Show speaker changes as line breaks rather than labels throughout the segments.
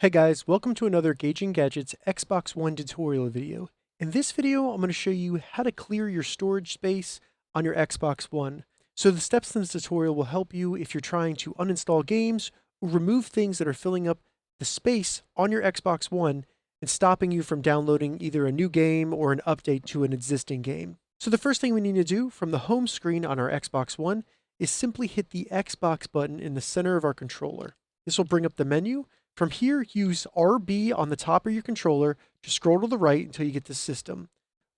Hey guys, welcome to another Gauging Gadgets Xbox One tutorial video. In this video, I'm going to show you how to clear your storage space on your Xbox One. So the steps in this tutorial will help you if you're trying to uninstall games or remove things that are filling up the space on your Xbox One and stopping you from downloading either a new game or an update to an existing game. So the first thing we need to do from the home screen on our Xbox One is simply hit the Xbox button in the center of our controller. This will bring up the menu. From here, use RB on the top of your controller to scroll to the right until you get the system.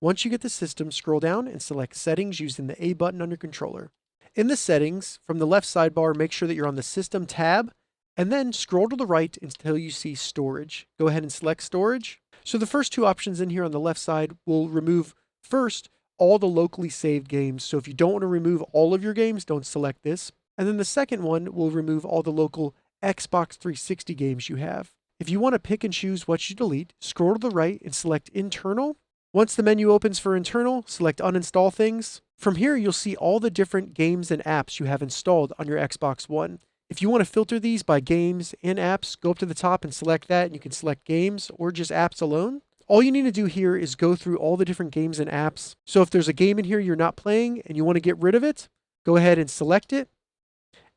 Once you get the system, scroll down and select Settings using the A button on your controller. In the Settings, from the left sidebar, make sure that you're on the System tab, and then scroll to the right until you see Storage. Go ahead and select Storage. So the first two options in here on the left side will remove, first, all the locally saved games. So if you don't want to remove all of your games, don't select this. And then the second one will remove all the local Xbox 360 games you have. If you want to pick and choose what you delete, scroll to the right and select Internal. Once the menu opens for Internal, select Uninstall Things. From here, you'll see all the different games and apps you have installed on your Xbox One. If you want to filter these by games and apps, go up to the top and select that, and you can select games or just apps alone. All you need to do here is go through all the different games and apps. So if there's a game in here you're not playing and you want to get rid of it, go ahead and select it.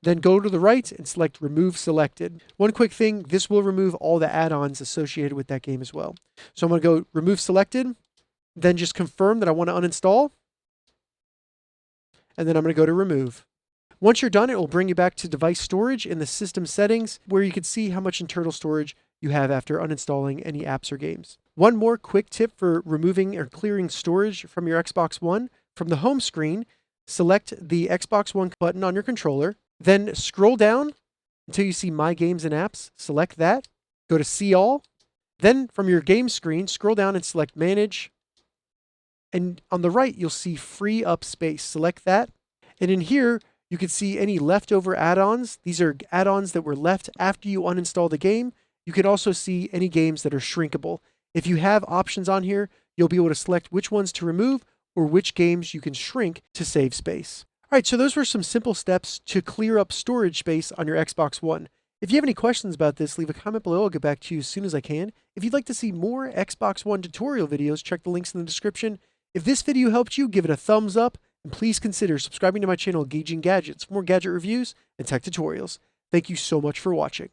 Then go to the right and select Remove Selected. One quick thing, this will remove all the add-ons associated with that game as well. So I'm going to go Remove Selected, then just confirm that I want to uninstall, and then I'm going to go to Remove. Once you're done, it will bring you back to device storage in the system settings, where you can see how much internal storage you have after uninstalling any apps or games. One more quick tip for removing or clearing storage from your Xbox One. From the home screen, select the Xbox One button on your controller. Then scroll down until you see My Games and Apps. Select that. Go to See All. Then from your game screen, scroll down and select Manage. And on the right, you'll see Free Up Space. Select that. And in here, you can see any leftover add-ons. These are add-ons that were left after you uninstall the game. You can also see any games that are shrinkable. If you have options on here, you'll be able to select which ones to remove or which games you can shrink to save space. All right, so those were some simple steps to clear up storage space on your Xbox One. If you have any questions about this, leave a comment below. I'll get back to you as soon as I can. If you'd like to see more Xbox One tutorial videos, check the links in the description. If this video helped you, give it a thumbs up, and please consider subscribing to my channel, Gauging Gadgets, for more gadget reviews and tech tutorials. Thank you so much for watching.